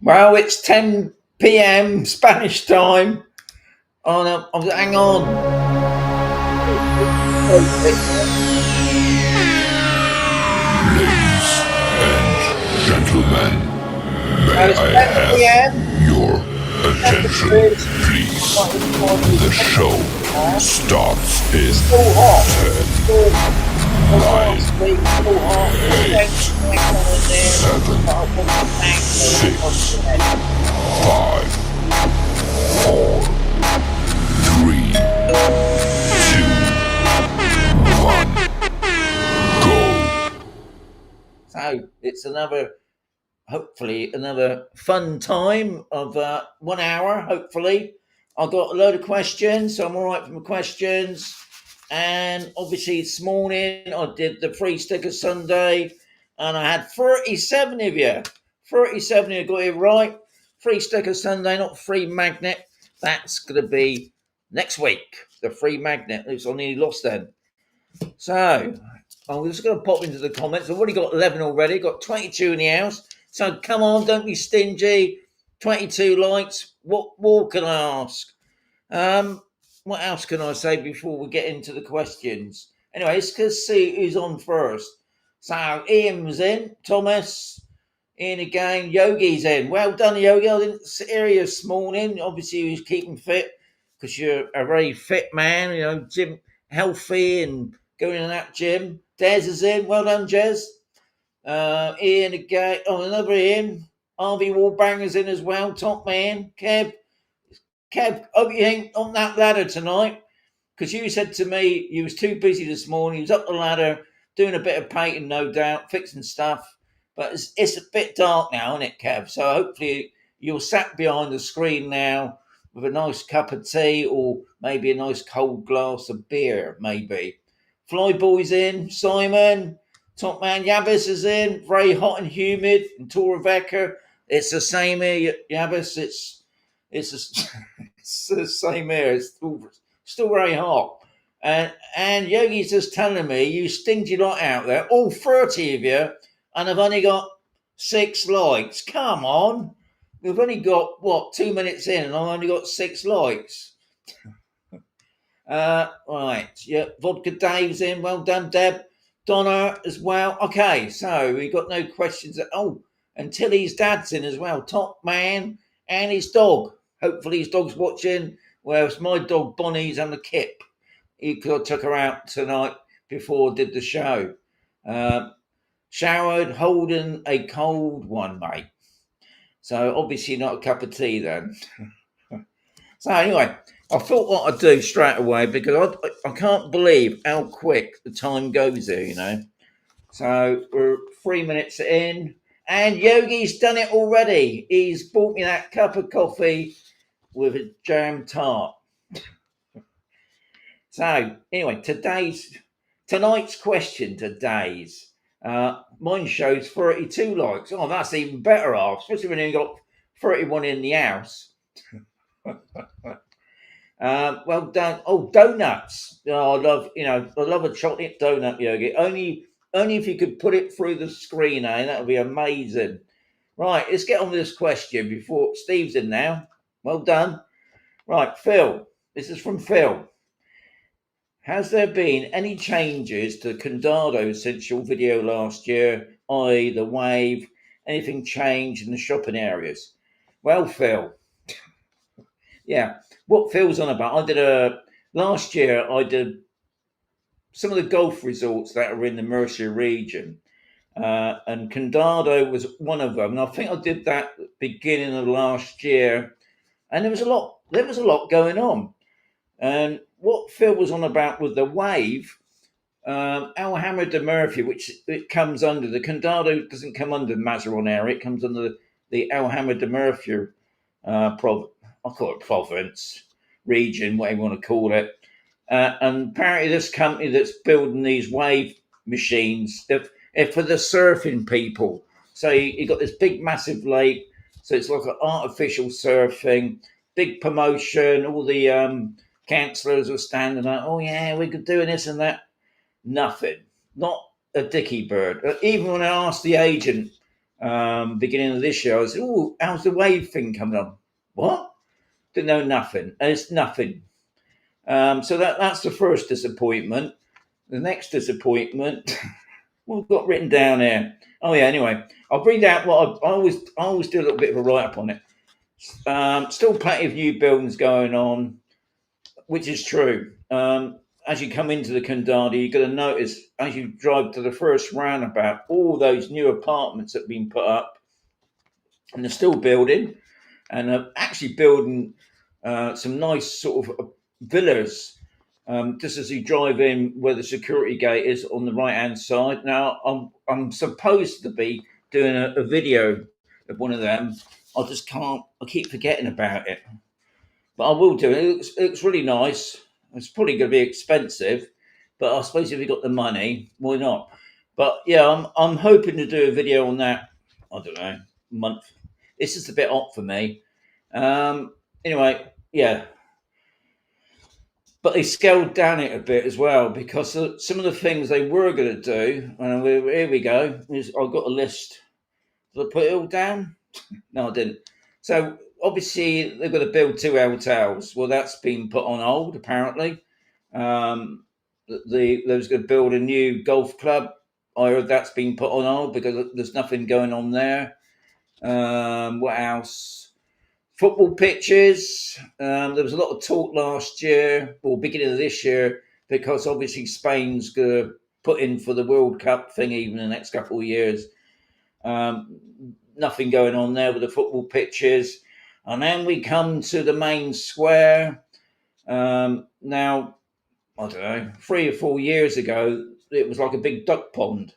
Well, it's 10 p.m. Spanish time. Hang on. Ladies and gentlemen, may It's I 10 have p.m. your attention, please? The show starts in Still hot. 10, Still 9, still hot. 8, 7, 6, 5, 4, 3, 2, 1, go. So it's hopefully another fun time of 1 hour. Hopefully, I've got a load of questions, so I'm all right from the questions. And obviously, this morning I did the free sticker Sunday, and I had 37 of you. 37 of you got it right. Free sticker Sunday, not free magnet. That's going to be next week. The free magnet. It's I nearly lost then. So I'm just going to pop into the comments. I've already got 11 already. Got 22 in the house. So come on, don't be stingy. 22 likes. What more can I ask? What else can I say before we get into the questions? Anyway, let's see who's on first. So Ian was in. Thomas. Ian again. Yogi's in. Well done, Yogi. I didn't hear you this morning. Obviously, he was keeping fit because you're a very fit man. You know, gym, healthy and going in that gym. Des is in. Well done, Jez. Ian again. Oh, another Ian. RV Wallbanger's in as well. Top man. Kev, hope you ain't on that ladder tonight because you said to me you was too busy this morning. You was up the ladder doing a bit of painting, no doubt, fixing stuff. But it's a bit dark now, isn't it, Kev? So hopefully you're sat behind the screen now with a nice cup of tea or maybe a nice cold glass of beer, maybe. Flyboy's in, Simon, Top Man Yabbis is in, very hot and humid, and Torreveca. It's the same here, Yabbis. It's the same here. It's still very hot. And Yogi's just telling me, you stingy lot out there, all 30 of you, and I've only got 6 likes. Come on. We've only got, 2 minutes in, and I've only got 6 likes. Right. Yeah, Vodka Dave's in. Well done, Deb. Donna as well. Okay, so we got no questions. And Tilly's dad's in as well. Top man and his dog. Hopefully his dog's watching. Whereas my dog Bonnie's on the kip. I took her out tonight before I did the show. Showered, holding a cold one, mate. So obviously not a cup of tea then. So anyway, I thought what I'd do straight away because I can't believe how quick the time goes here, you know. So we're 3 minutes in, and Yogi's done it already. He's bought me that cup of coffee with a jam tart. So anyway, tonight's question, mine shows 32 likes. Oh, that's even better off, especially when you got 31 in the house. Well done. Oh, donuts. Oh, I love a chocolate donut, Yogi. Only if you could put it through the screen, that would be amazing. Right, let's get on with this question before Steve's in now. Well done. Right, Phil. This is from Phil. Has there been any changes to Condado since your video last year, i.e. the wave? Anything changed in the shopping areas? Well, Phil, yeah, what Phil's on about, last year I did some of the golf resorts that are in the Murcia region, and Condado was one of them. And I think I did that beginning of last year, and there was a lot going on. And what Phil was on about with the wave, Alhambra de Murcia, which it comes under, the Condado doesn't come under the Mazarrón area, it comes under the Alhambra de Murcia I call it province, region, whatever you want to call it. And apparently this company that's building these wave machines, they're for the surfing people. So you got this big, massive lake. So it's like an artificial surfing, big promotion. All the councillors were standing up. Oh, yeah, we're doing this and that. Nothing. Not a dicky bird. Even when I asked the agent beginning of this year. I was, oh, how's the wave thing coming on? What? Didn't know nothing. And it's nothing. So that's the first disappointment. The next disappointment, what I've got written down here. Oh yeah. Anyway, I'll read out what I always do a little bit of a write up on it. Still plenty of new buildings going on, which is true. As you come into the Kundadi, you're going to notice as you drive to the first roundabout, all those new apartments that have been put up, and they're still building, and actually building some nice sort of villas. Just as you drive in, where the security gate is on the right hand side. Now, I'm supposed to be doing a video of one of them. I just can't. I keep forgetting about it, but I will do it. It looks really nice. It's probably going to be expensive, but I suppose if you've got the money, why not? But yeah, I'm hoping to do a video on that. I don't know, month. It's just a bit hot for me. Anyway, yeah. But they scaled down it a bit as well, because some of the things they were going to do, and here we go. I've got a list. Did I put it all down? No, I didn't. So obviously they're going to build 2 hotels. Well, that's been put on hold apparently. They was going to build a new golf club. I heard that's been put on hold because there's nothing going on there. What else? Football pitches. There was a lot of talk last year, or beginning of this year, because obviously Spain's going to put in for the World Cup thing even in the next couple of years. Nothing going on there with the football pitches. And then we come to the main square. Now, I don't know, 3 or 4 years ago, it was like a big duck pond.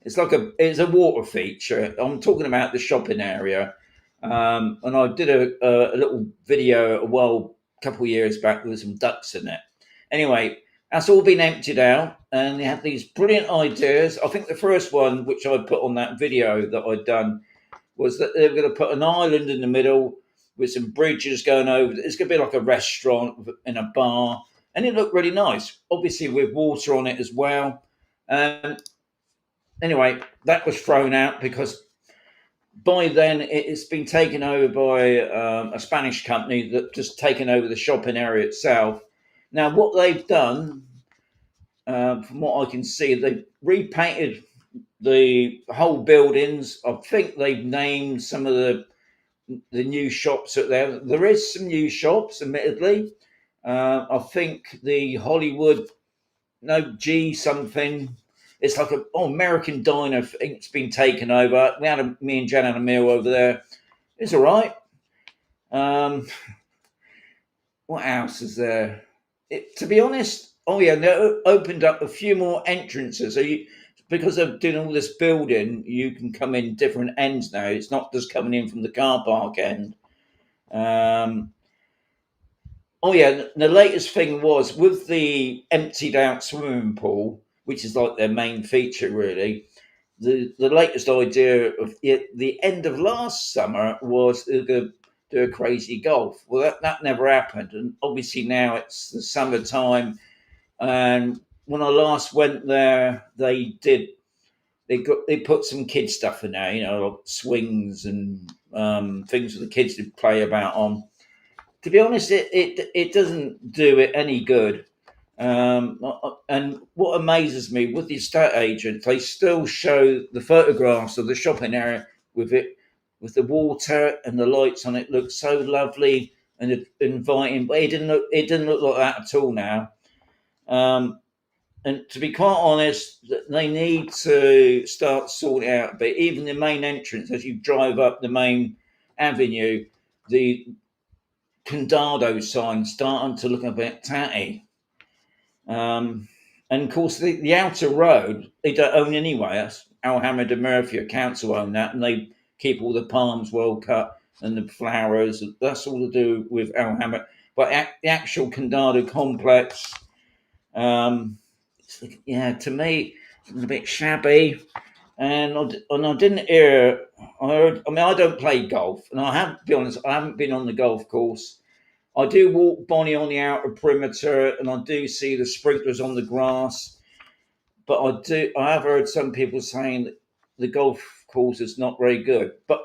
It's a water feature. I'm talking about the shopping area. And I did a little video a couple of years back with some ducks in it. Anyway, that's all been emptied out, and they had these brilliant ideas. I think the first one, which I put on that video that I'd done, was that they were going to put an island in the middle with some bridges going over. It's going to be like a restaurant and a bar, and it looked really nice, obviously with water on it as well. Anyway, that was thrown out because by then it's been taken over by a Spanish company that just taken over the shopping area itself. Now, what they've done, from what I can see, they've repainted the whole buildings. I think they've named some of the new shops that there is some new shops, admittedly. I think the Hollywood, G something. It's like American Diner. I think it's been taken over. Me and Jen had a meal over there. It's all right. What else is there? To be honest, they opened up a few more entrances. So because they're doing all this building, you can come in different ends now. It's not just coming in from the car park end. The latest thing was with the emptied out swimming pool, which is like their main feature, really. The latest idea of the end of last summer was to do a crazy golf. Well, that never happened, and obviously now it's the summertime. And when I last went there, they put some kid stuff in there, like swings and things for the kids to play about on. To be honest, it doesn't do it any good. And what amazes me with the estate agents, they still show the photographs of the shopping area with the water and the lights on it. Looks so lovely and inviting, but it didn't look like that at all now. And to be quite honest, they need to start sorting out. But even the main entrance, as you drive up the main avenue, the Condado sign starting to look a bit tatty. And of course, the outer road, they don't own anyway. That's Alhambra de Murcia Council own that, and they keep all the palms well cut and the flowers. That's all to do with Alhambra. But the actual Condado complex, to me, it's a bit shabby. And I didn't hear. I don't play golf, and I have to be honest, I haven't been on the golf course. I do walk Bonnie on the outer perimeter, and I do see the sprinklers on the grass. But I have heard some people saying that the golf course is not very good. But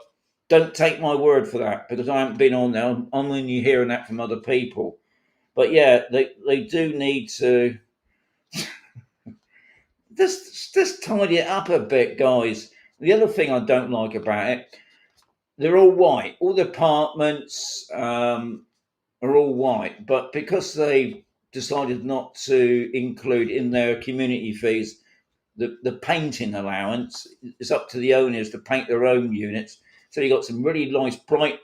don't take my word for that, because I haven't been on there. I'm only hearing that from other people. But yeah, they do need to just tidy it up a bit, guys. The other thing I don't like about it, they're all white. All the apartments are all white, but because they decided not to include in their community fees the painting allowance, it's up to the owners to paint their own units. So you got some really nice bright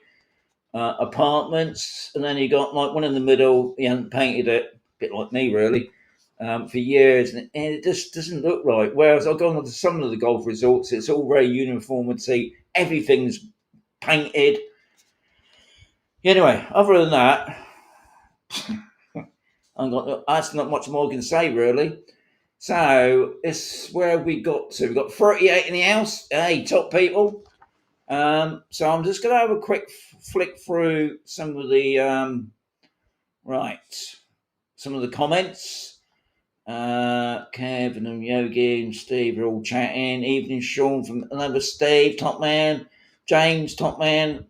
apartments, and then you got like one in the middle. He hasn't painted it, a bit like me really, for years, and it just doesn't look right. Whereas I've gone to some of the golf resorts, it's all very uniformity, everything's painted. Anyway, other than that, that's not much more I can say really. So it's where we got to. We got 38 in the house. Hey, top people. So I'm just going to have a quick flick through some of the some of the comments. Kevin and Yogi and Steve are all chatting. Evening, Sean from another Steve, top man. James, top man.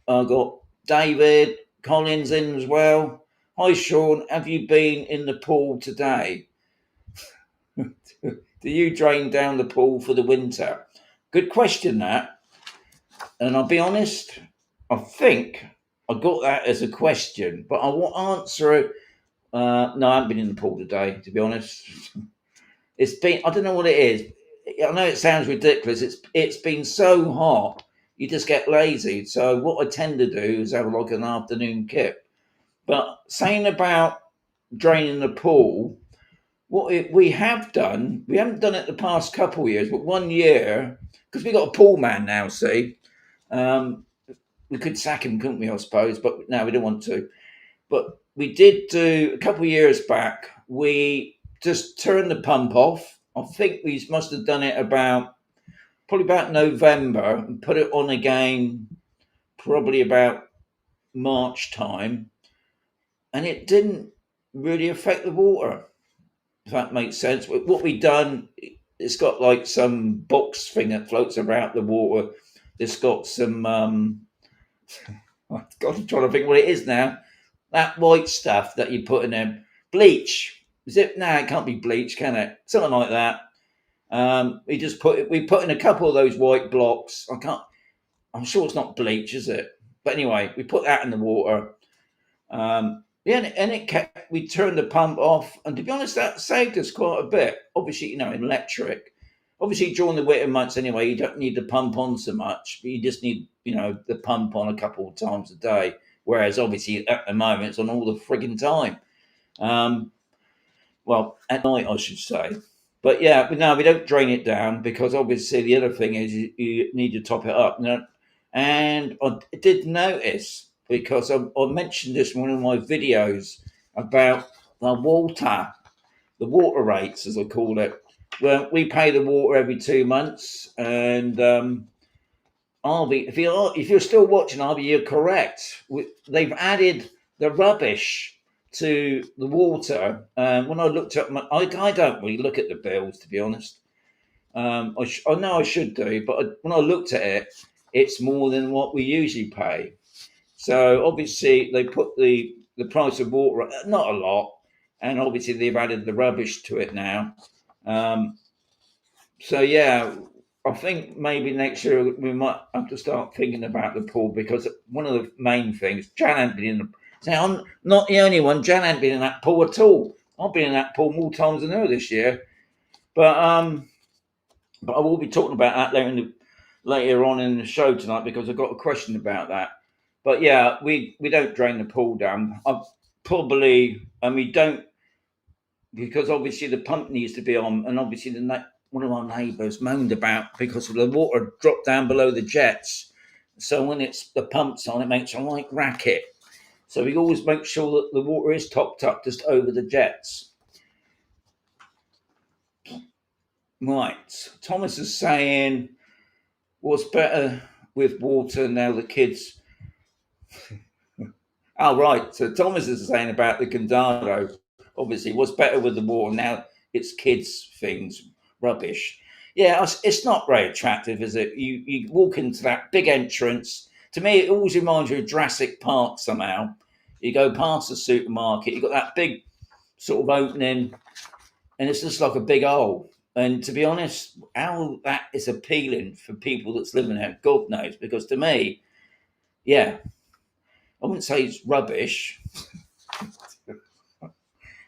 I got David Collins in as well. Hi, Sean. Have you been in the pool today? Do you drain down the pool for the winter? Good question, that. And I'll be honest, I think I got that as a question, but I won't answer it. No, I haven't been in the pool today, to be honest. It's been, I don't know what it is. I know it sounds ridiculous. It's been so hot, you just get lazy. So what I tend to do is have like an afternoon kip. But saying about draining the pool, what we have done, we haven't done it the past couple of years, but 1 year, because we got a pool man now, see. We could sack him, couldn't we, I suppose, but no, we don't want to. But we did do, a couple of years back, we just turned the pump off. I think we must have done it probably about November, and put it on again probably about March time. And it didn't really affect the water, if that makes sense. What we done, it's got like some box thing that floats around the water. It's got some, I've got to try to think what it is now. That white stuff that you put in there, bleach. Is it? No, it can't be bleach, can it? Something like that. We put in a couple of those white blocks. I'm sure it's not bleach, is it? But anyway, we put that in the water. And it kept, we turned the pump off, and to be honest, that saved us quite a bit. Obviously, in electric. Obviously, during the winter months anyway, you don't need the pump on so much, but you just need, the pump on a couple of times a day. Whereas obviously at the moment it's on all the frigging time. Well, at night I should say. But yeah, no, we don't drain it down, because obviously the other thing is you need to top it up. And I did notice, because I mentioned this in one of my videos about the water rates, as I call it. Well, we pay the water every 2 months, and if you're still watching, Arby, you're correct. They've added the rubbish to the water. When I looked up, I don't really look at the bills, to be honest. I know I should do, but when I looked at it, it's more than what we usually pay. So obviously they put the price of water, not a lot, and obviously they've added the rubbish to it now. So yeah, I think maybe next year we might have to start thinking about the pool, because one of the main things, Jan hadn't been in the. So I'm not the only one. Jan hadn't been in that pool at all. I've been in that pool more times than her this year, but I will be talking about that later on in the show tonight, because I've got a question about that. But yeah, we don't drain the pool down. And we don't, because obviously the pump needs to be on, and obviously one of our neighbours moaned about, because the water dropped down below the jets. So when the pump's on, it makes a light racket. So we always make sure that the water is topped up just over the jets. Right. Thomas is saying, what's better with water now the kids... Oh, right. So Thomas is saying about the Condado, obviously, what's better with the water now it's kids' things, rubbish. yeah, it's not very attractive, is it? You walk into that big entrance. To me, it always reminds you of Jurassic Park somehow. You go past the supermarket, you've got that big sort of opening, and it's just like a big hole. And to be honest, how that is appealing for people that's living there, God knows. Because to me, yeah, I wouldn't say it's rubbish,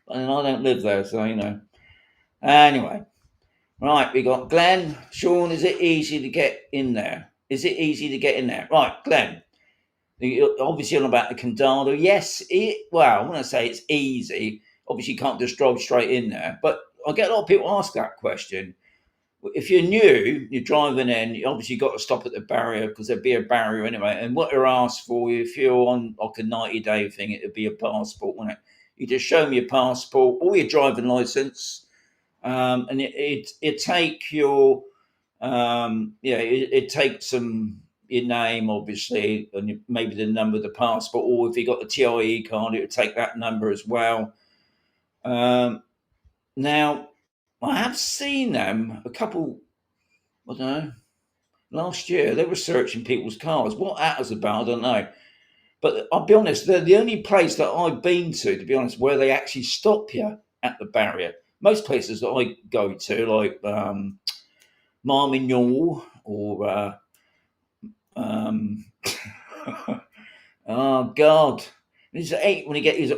and I don't live there, so you know. Anyway, right, we got Glenn. Sean, is it easy to get in there? Is it easy to get in there? Right, Glenn. You're obviously on about the Condado. Yes, well, when I say it's easy, obviously you can't just drive straight in there. But I get a lot of people ask that question. If you're new, you're driving in, you obviously got to stop at the barrier because there'd be a barrier anyway. And what they're asked for, if you're on like a 90-day thing, it'd be a passport, wouldn't it? You just show them your passport or your driving license, and it take your it takes some your name obviously, and maybe the number of the passport, or if you got the TIE card, it would take that number as well. Now, I have seen them a couple. I don't know. Last year they were searching people's cars. What that was about, I don't know. But I'll be honest, they're the only place that I've been to be honest, where they actually stop you at the barrier. Most places that I go to, like Marmignon or oh God, it's eight when you get these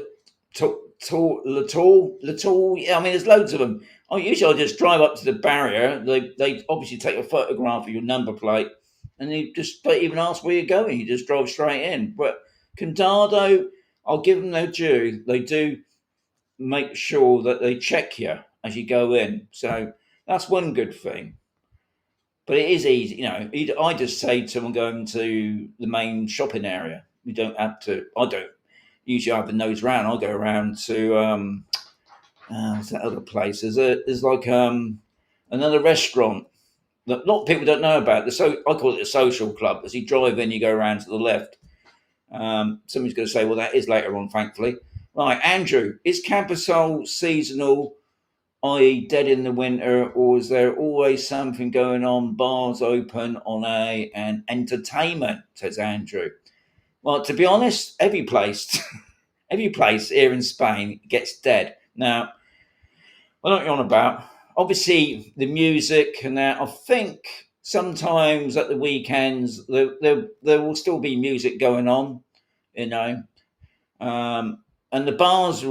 Latour. Yeah, I mean, there's loads of them. Usually I just drive up to the barrier. They obviously take a photograph of your number plate, and you just don't even ask where you're going. You just drive straight in. But Condado, I'll give them their due. They do make sure that they check you as you go in. So that's one good thing. But it is easy, you know. I just say to someone going to the main shopping area. You don't have to. I don't usually have the nose round. I go around to what's that other place? There's like another restaurant that a lot of people don't know about. I call it a social club. As you drive in, you go around to the left. Somebody's going to say, "Well, that is later on." Thankfully, right, Andrew, is Camposol seasonal, i.e., dead in the winter, or is there always something going on? Bars open on and entertainment, says Andrew. Well, to be honest, every place, every place here in Spain gets dead. Now, I don't know what you're on about. Obviously, the music and that, I think sometimes at the weekends, there will still be music going on, you know. And the bars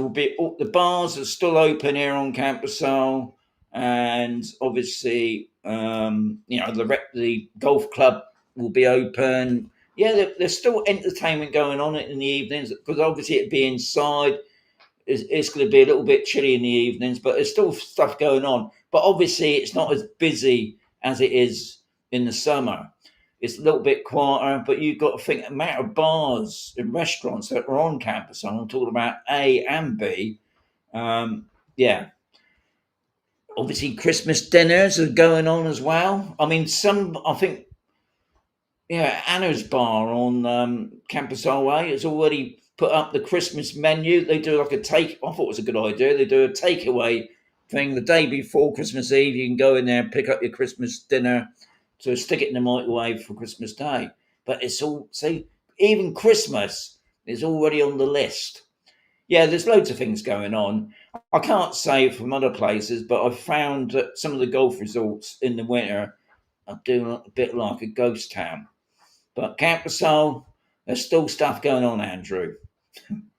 are still open here on Camposol, and obviously, the golf club will be open. Yeah, there's still entertainment going on in the evenings because obviously it'd be inside. It's going to be a little bit chilly in the evenings, but there's still stuff going on. But obviously, it's not as busy as it is in the summer. It's a little bit quieter, but you've got to think the amount of bars and restaurants that are on campus. I'm talking about A and B. Yeah. Obviously, Christmas dinners are going on as well. I mean, I think, yeah, Anna's bar on Campus Way has already put up the Christmas menu. They do like I thought it was a good idea. They do a takeaway thing the day before Christmas Eve. You can go in there and pick up your Christmas dinner to stick it in the microwave for Christmas Day. But it's all, see, even Christmas is already on the list. Yeah, there's loads of things going on. I can't say from other places, but I've found that some of the golf resorts in the winter are doing a bit like a ghost town. But Camposol, there's still stuff going on, Andrew.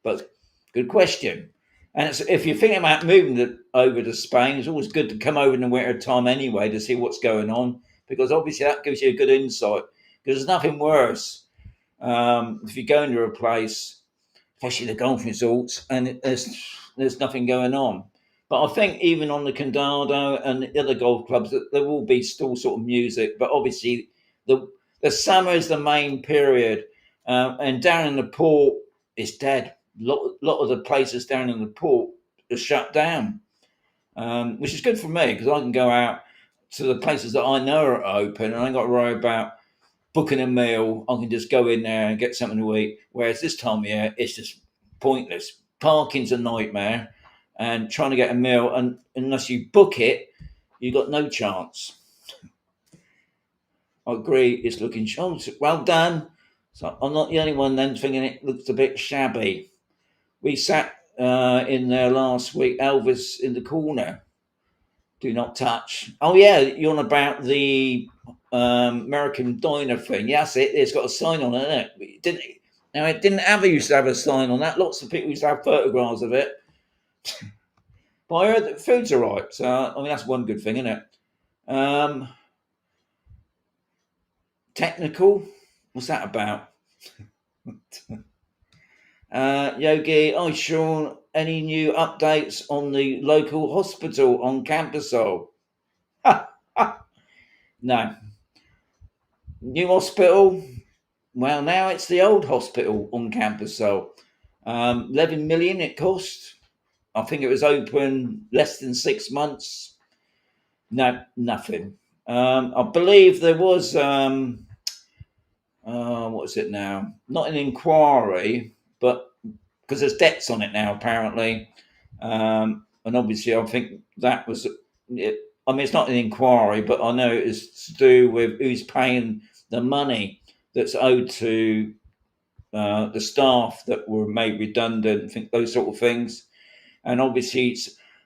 But good question. And if you're thinking about moving over to Spain, it's always good to come over in the winter time anyway to see what's going on, because obviously that gives you a good insight. Because there's nothing worse if you go into a place, especially the golf resorts, and there's nothing going on. But I think even on the Condado and the other golf clubs, that there will be still sort of music. But obviously, the summer is the main period, and down in the port, it's dead. Lot of the places down in the port are shut down, which is good for me because I can go out to the places that I know are open, and I ain't got to worry about booking a meal. I can just go in there and get something to eat. Whereas this time of year, it's just pointless. Parking's a nightmare, and trying to get a meal, and unless you book it, you've got no chance. I agree. It's looking well done. So I'm not the only one then thinking it looks a bit shabby. We sat in there last week. Elvis in the corner. Do not touch. Oh yeah, you're on about the American diner thing. Yes, it's got a sign on it, isn't it? It didn't. Now it didn't ever used to have a sign on that. Lots of people used to have photographs of it. But I heard that food's all right. So I mean that's one good thing, isn't it? Technical. What's that about? Yogi, Sean, any new updates on the local hospital on Camposol? No. New hospital? Well, now it's the old hospital on Camposol. 11 million it cost. I think it was open less than 6 months. No, nothing. I believe there was, what is it now? Not an inquiry, but because there's debts on it now, apparently. And obviously, I think that was it. I mean, it's not an inquiry, but I know it is to do with who's paying the money that's owed to the staff that were made redundant, I think those sort of things. And obviously,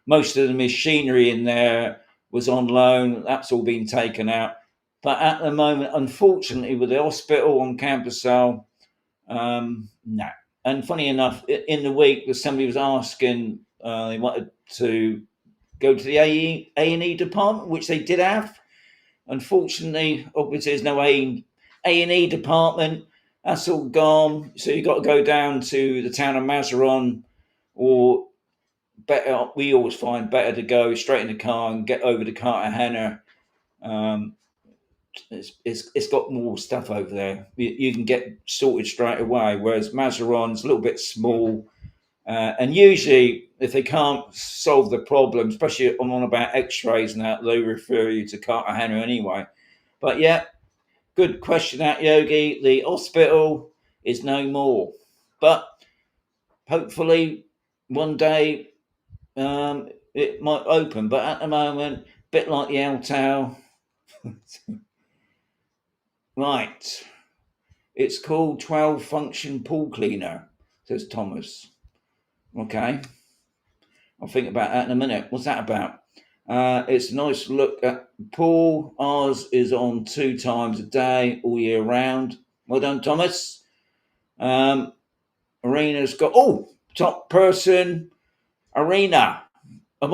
most of the machinery in there was on loan. That's all been taken out. But at the moment, unfortunately, with the hospital on Camposol, no. And funny enough, in the week, somebody was asking, they wanted to go to the A&E department, which they did have. Unfortunately, obviously, there's no A&E department. That's all gone. So you've got to go down to the town of Mazarrón, or better, we always find better to go straight in the car and get over to Cartagena. It's got more stuff over there. You can get sorted straight away, whereas Mazarrón's a little bit small. And usually, if they can't solve the problem, especially I'm on about X-rays and that, they refer you to Cartagena anyway. But yeah, good question, that Yogi. The hospital is no more, but hopefully one day it might open. But at the moment, a bit like the Alto. Right. It's called 12 function pool cleaner, says Thomas. Okay. I'll think about that in a minute. What's that about? It's a nice look at pool. Ours is on 2 times a day, all year round. Well done, Thomas. Arena's got top person, Arena. I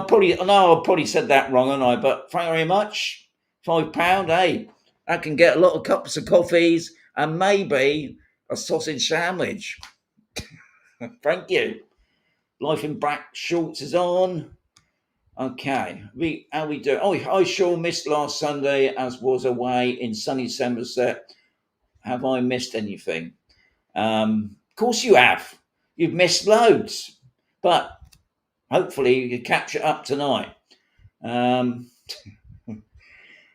probably said that wrong, haven't I? But thank you very much. £5, hey. I can get a lot of cups of coffees and maybe a sausage sandwich. Thank you. Life in Black Shorts is on. Okay, how we do? I sure missed last Sunday, as was away in sunny Somerset. Have I missed anything? Of course you have. You've missed loads, but hopefully you can catch it up tonight.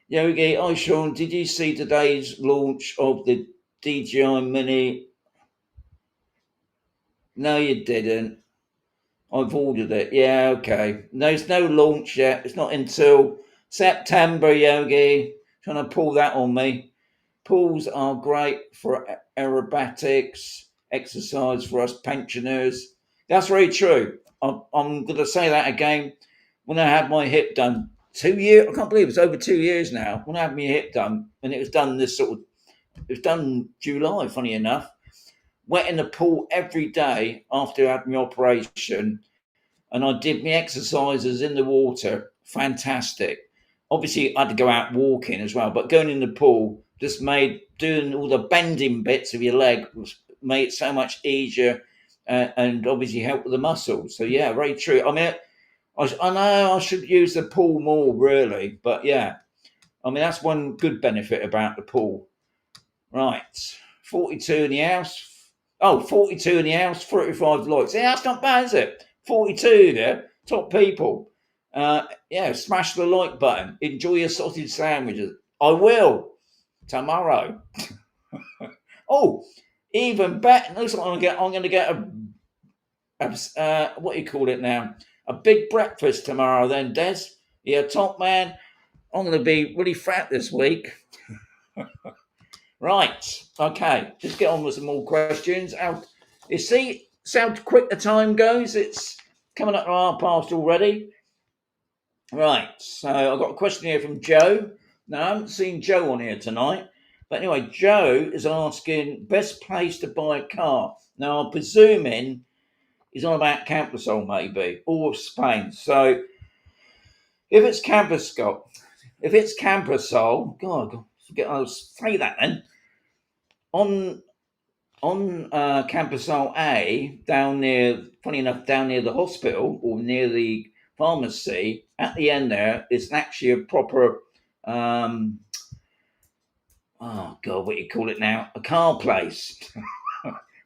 Yogi, Sean, did you see today's launch of the DJI Mini? No, you didn't. I've ordered it. Yeah, okay. There's no launch yet. It's not until September, Yogi. Trying to pull that on me. Pools are great for aerobatics, exercise for us pensioners. That's very true. I'm going to say that again. When I had my hip done 2 years, I can't believe it's over 2 years now. When I had my hip done, and it was done it was done July, funny enough. Went in the pool every day after I had my operation, and I did my exercises in the water. Fantastic. Obviously, I had to go out walking as well, but going in the pool just made doing all the bending bits of your leg made it so much easier, and obviously helped with the muscles. So yeah, very true. I mean, I know I should use the pool more, really, but yeah, I mean that's one good benefit about the pool. Right, 42 in the house. 42 in the house, 35 likes. Yeah, that's not bad, is it? 42 there, top people. Yeah, smash the like button. Enjoy your sausage sandwiches. I will tomorrow. Even better. Looks like I'm going to get a what do you call it now? A big breakfast tomorrow. Then, Des, you're top man. I'm going to be really fat this week. Right. Okay. Let's get on with some more questions. You see how quick the time goes? It's coming up to 1:30 already. Right. So I've got a question here from Joe. Now, I haven't seen Joe on here tonight. But anyway, Joe is asking best place to buy a car. Now, I'm presuming he's on about Camposol maybe, or Spain. So if it's Camposol, God, forget I'll say that then. On Camposol A, down near, funny enough, down near the hospital or near the pharmacy, at the end there is actually a proper, oh God, what do you call it now? A car place.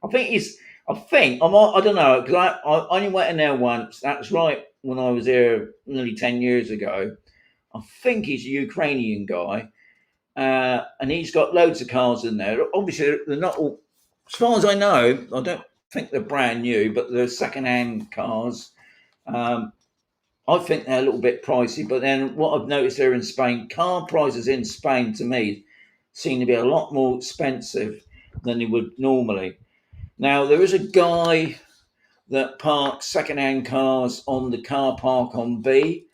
I don't know, because I only went in there once. That's right, when I was there nearly 10 years ago. I think he's a Ukrainian guy. And he's got loads of cars in there. Obviously, they're not all, as far as I know, I don't think they're brand new, but they're second-hand cars. I think they're a little bit pricey, but then what I've noticed there in Spain, car prices in Spain to me seem to be a lot more expensive than they would normally. Now, there is a guy that parks second-hand cars on the car park on B,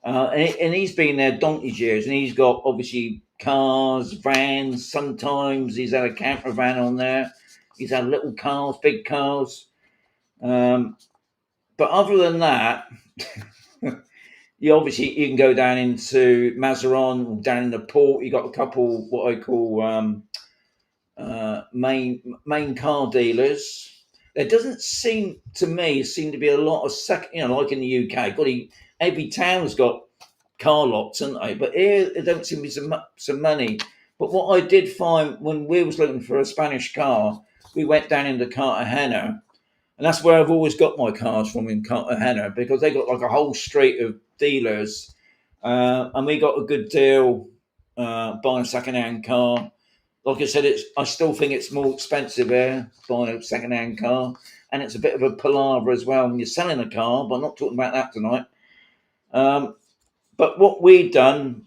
and he's been there donkey's years, and he's got obviously cars, vans. Sometimes he's had a camper van on there. He's had little cars, big cars. But other than that, you can go down into Mazarrón, down in the port. You got a couple what I call main car dealers. There doesn't seem to be a lot of second, like in the UK. Every town's got car lots, haven't they? But here there don't seem to be some money. But what I did find when we was looking for a Spanish car, we went down into Cartagena, and that's where I've always got my cars from, in Cartagena, because they got like a whole street of dealers, and we got a good deal buying a second-hand car. Like I said, I still think it's more expensive here buying a second-hand car, and it's a bit of a palaver as well when you're selling a car. But I'm not talking about that tonight. But what we've done,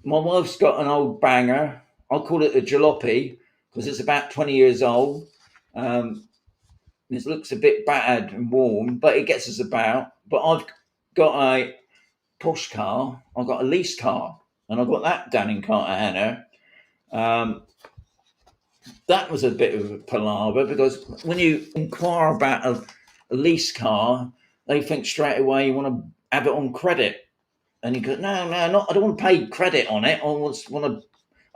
my wife's got an old banger. I'll call it a jalopy because it's about 20 years old. It looks a bit battered and worn, but it gets us about. But I've got a push car. I've got a lease car, and I've got that down in Cartagena. That was a bit of a palaver because when you inquire about a lease car, they think straight away you want to have it on credit. And you go, no, not. I don't want to pay credit on it. I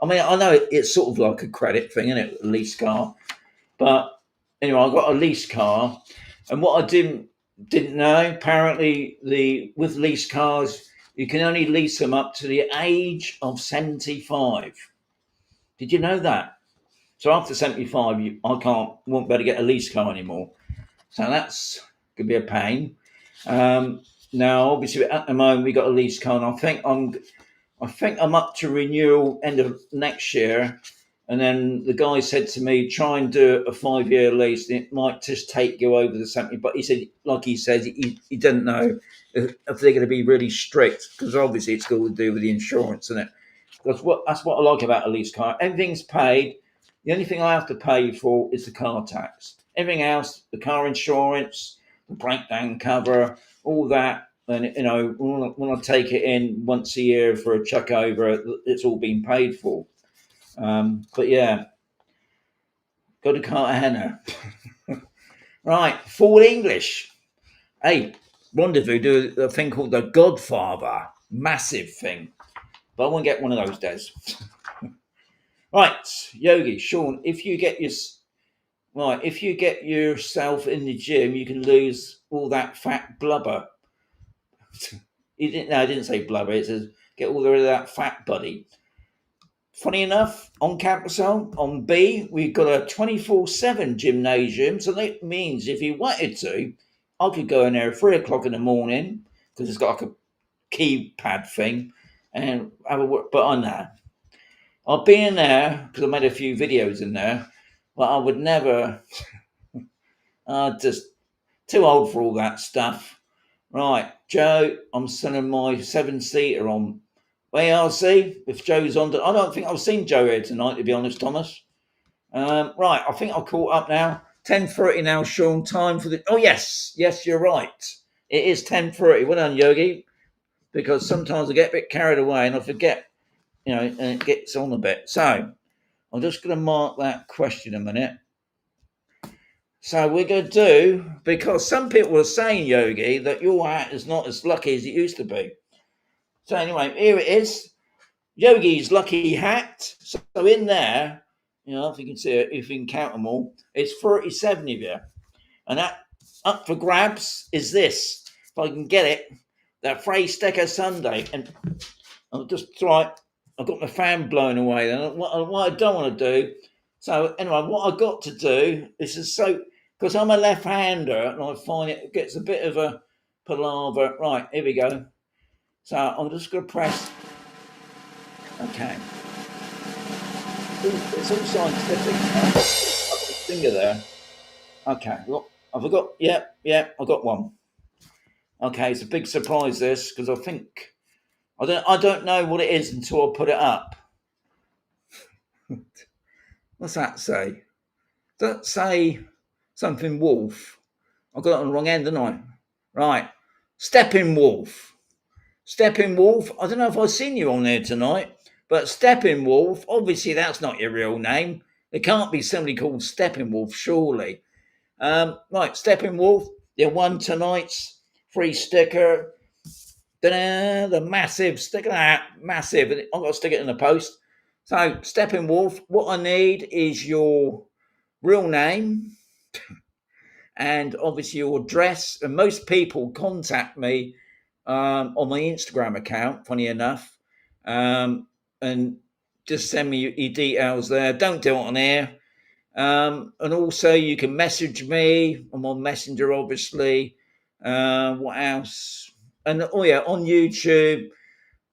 mean, I know it's sort of like a credit thing, isn't it? A lease car. But anyway, I got a lease car, and what I didn't know, apparently with lease cars, you can only lease them up to the age of 75. Did you know that? So after 75, won't be able to get a lease car anymore. So that's could be a pain. Now, obviously, at the moment we got a lease car, and I think I'm up to renewal end of next year. And then the guy said to me, try and do a 5-year lease. It might just take you over the 70. But he said, like he says, he doesn't know if they're going to be really strict, because obviously it's got to do with the insurance, isn't it? That's what I like about a lease car. Everything's paid. The only thing I have to pay for is the car tax. Everything else, the car insurance, the breakdown cover, all that. And, when I take it in once a year for a chuck over, it's all been paid for. But yeah, go to Cartagena. Right, full English. Hey, Rendezvous do a thing called the Godfather. Massive thing. But I won't get one of those days. Right, Yogi, Sean, if you get yourself in the gym, you can lose all that fat blubber. I didn't say blubber. It says get all of that fat, buddy. Funny enough, on Camposol, on B, we've got a 24/7 gymnasium. So that means if you wanted to, I could go in there at 3 o'clock in the morning, because it's got like a keypad thing, and have a work. But I know I've been in there because I made a few videos in there, but I would never. Just too old for all that stuff. Right, Joe, I'm selling my 7-seater on ARC, if Joe's on. I don't think I've seen Joe here tonight, to be honest, Thomas. Right, I think I've caught up now. 10:30 now, Sean. Time for the. Oh yes, you're right. It is 10:30. Well done, Yogi. Because sometimes I get a bit carried away and I forget, and it gets on a bit. So I'm just going to mark that question a minute. So we're going to do, because some people are saying, Yogi, that your hat is not as lucky as it used to be. So anyway, here it is. Yogi's lucky hat. So in there, if you can see it, if you can count them all, it's 37 of you. And that up for grabs is this. If I can get it, that phrase sticker Sunday. And I'll just try. I've got my fan blown away. And what I don't want to do. So anyway, what I've got to do, this is so, because I'm a left-hander and I find it gets a bit of a palaver. Right, here we go. So I'm just going to press. Okay. It's all scientific. I've got a finger there. Okay. Well, I forgot. Yeah, I got one. Okay, it's a big surprise this, because I think I don't know what it is until I put it up. What's that say? Does that say something wolf? I got it on the wrong end, didn't I? Right. Stepping Wolf. Stepping Wolf. I don't know if I've seen you on there tonight, but Stepping Wolf, obviously that's not your real name. There can't be somebody called Stepping Wolf, surely. Right, Stepping Wolf, you won tonight's free sticker. Ta-da, the massive sticker, massive. I've got to stick it in the post. So, Stepping Wolf, what I need is your real name and obviously your address. And most people contact me on my Instagram account, funny enough, and just send me your details there. Don't do it on air. And also you can message me. I'm on Messenger, obviously. What else? And on YouTube,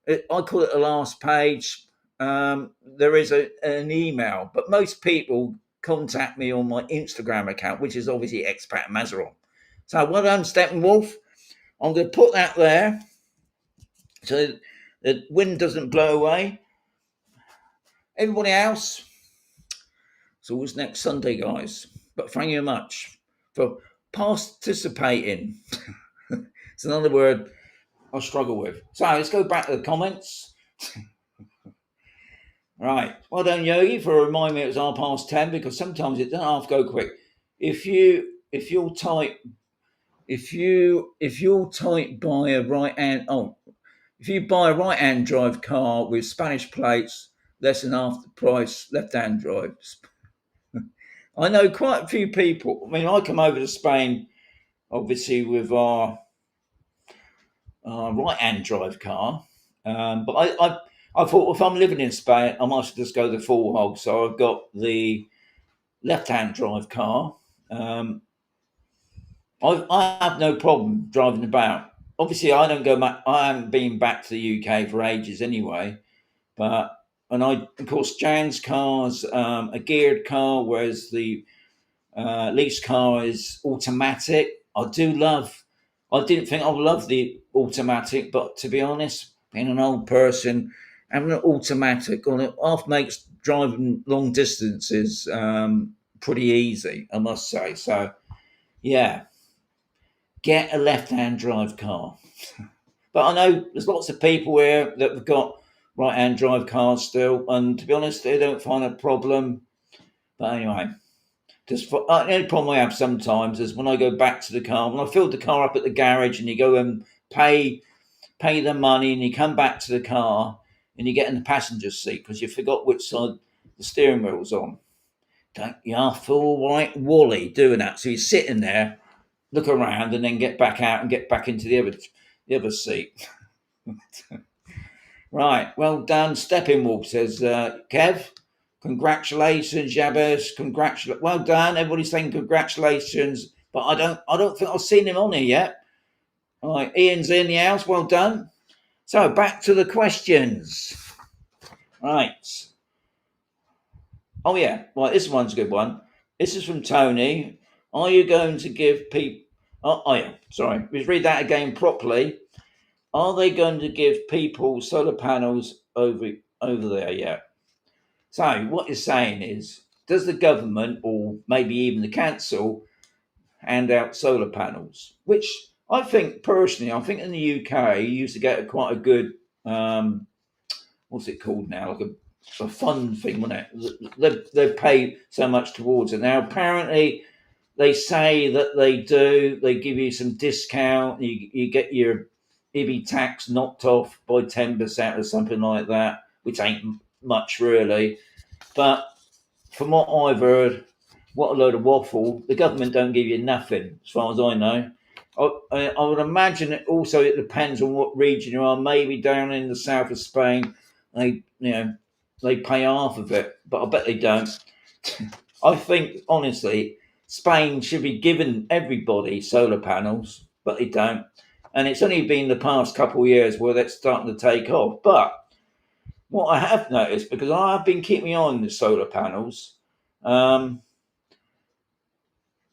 I call it the last page. There is an email, but most people contact me on my Instagram account, which is obviously Expat Mazarrón. So well done, Steppenwolf. I'm going to put that there so the wind doesn't blow away. Everybody else, it's always next Sunday, guys. But thank you much for participating. It's another word I struggle with. So let's go back to the comments. Right. Well done, Yogi, for reminding me it was 10:30, because sometimes it doesn't have to go quick. If you'll type buy a if you buy a right-hand drive car with Spanish plates, less than half the price left-hand drives. I know quite a few people. I mean, I come over to Spain, obviously, with our right-hand drive car. But I thought if I'm living in Spain, I must just go the full hog. So I've got the left-hand drive car. I have no problem driving about. Obviously, I don't go back. I haven't been back to the UK for ages anyway. Of course, Jan's car's a geared car, whereas the lease car is automatic. I didn't think I would love the automatic, but to be honest, being an old person, having an automatic on it makes driving long distances pretty easy, I must say. So, yeah, get a left-hand drive car. But I know there's lots of people here that have got right-hand drive cars still, and to be honest, they don't find a problem. But anyway, the only problem I have sometimes is when I go back to the car, when I filled the car up at the garage, and you go and pay the money, and you come back to the car, and you get in the passenger seat because you forgot which side the steering wheel's on. You are full white woolly doing that. So you're sitting there, look around, and then get back out and get back into the other seat. Right, well done. Stepping Wolf says, Kev, congratulations, Jabez. Well done. Everybody's saying congratulations, but I don't think I've seen him on here yet. All right, Ian's in the house. Well done. So back to the questions. Right. Oh yeah. Well, this one's a good one. This is from Tony. Are you going to give people? Oh yeah. Sorry. Let's read that again properly. are they going to give people solar panels over there yet? So what you're saying is, does the government or maybe even the council hand out solar panels? Which I think personally, I think in the UK you used to get quite a good what's it called now, like a fund thing, wasn't it? They pay so much towards it. Now apparently they say that they do. They give you some discount. You get your IBI tax knocked off by 10% or something like that, which ain't much really. But from what I've heard, what a load of waffle. The government don't give you nothing, as far as I know. I would imagine it also it depends on what region you are. Maybe down in the south of Spain, they they pay half of it, but I bet they don't. I think honestly, Spain should be giving everybody solar panels, but they don't. And it's only been the past couple of years where that's starting to take off. But what I have noticed, because I have been keeping on the solar panels, and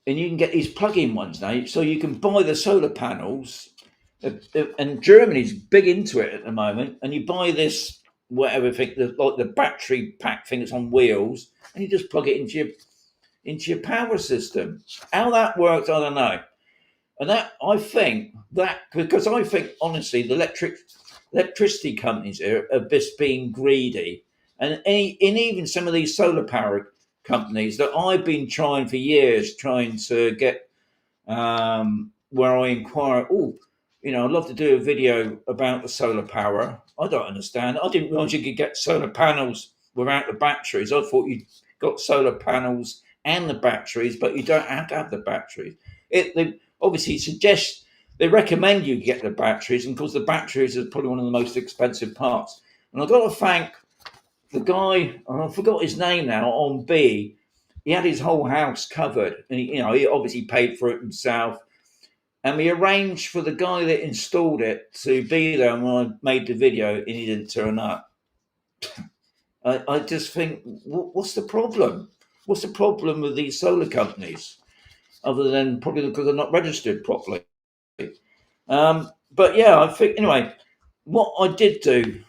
you can get these plug-in ones now, so you can buy the solar panels. And Germany's big into it at the moment. And you buy this whatever thing, like the battery pack thing that's on wheels, and you just plug it into your power system. How that works, I don't know. And that I think that because I think honestly, the electricity companies are just being greedy, and even some of these solar power companies that I've been trying for years, trying to get where I inquire. Oh, I'd love to do a video about the solar power. I don't understand. I didn't realize you could get solar panels without the batteries. I thought you got solar panels and the batteries, but you don't have to have the batteries. They obviously suggest they recommend you get the batteries, and because the batteries are probably one of the most expensive parts. And I've got to thank the guy, I forgot his name now, on B. He had his whole house covered, and he obviously paid for it himself. And we arranged for the guy that installed it to be there when I made the video, and he didn't turn up. I just think, what's the problem? What's the problem with these solar companies? Other than probably because they're not registered properly. But yeah, I think, anyway, what I did do,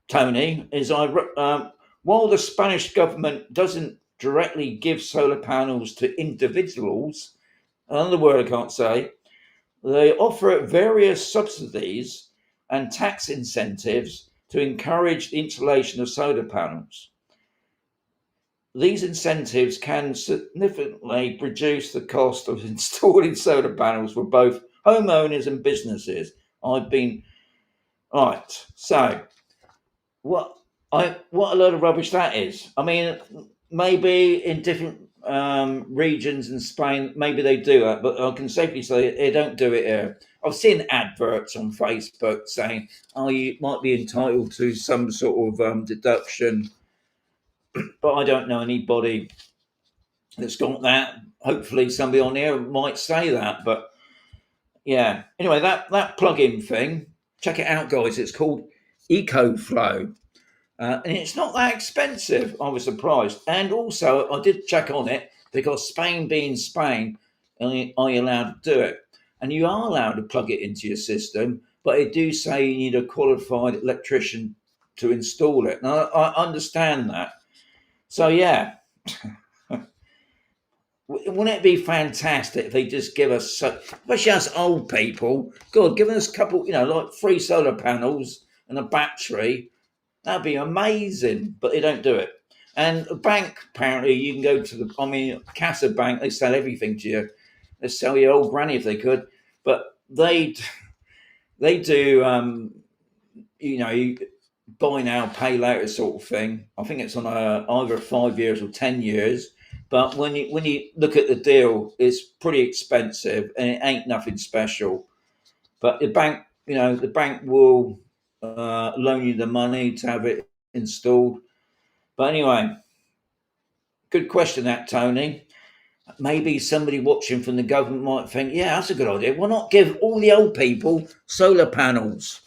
Tony, is while the Spanish government doesn't directly give solar panels to individuals, another word I can't say, they offer various subsidies and tax incentives to encourage the installation of solar panels. These incentives can significantly reduce the cost of installing solar panels for both homeowners and businesses. Right. So, what a load of rubbish that is. I mean, maybe in different regions in Spain, maybe they do that, but I can safely say they don't do it here. I've seen adverts on Facebook saying, "Oh, you might be entitled to some sort of deduction," but I don't know anybody that's got that. Hopefully, somebody on here might say that, but yeah. Anyway, that plug-in thing, check it out, guys. It's called EcoFlow. And it's not that expensive. I was surprised. And also, I did check on it because Spain being Spain, are you allowed to do it? And you are allowed to plug it into your system, but it do say you need a qualified electrician to install it. Now, I understand that. So, yeah. Wouldn't it be fantastic if they just give us, especially us old people, God, give us a couple, like 3 solar panels and a battery. That'd be amazing, but they don't do it. And a bank, apparently, you can go to Casa Bank, they sell everything to you. They sell your old granny if they could, but they do, buy now, pay later sort of thing. I think it's on either 5 years or 10 years. But when you look at the deal, it's pretty expensive and it ain't nothing special. But the bank will loan you the money to have it installed. But anyway, good question that, Tony. Maybe somebody watching from the government might think, yeah, that's a good idea. Why not give all the old people solar panels?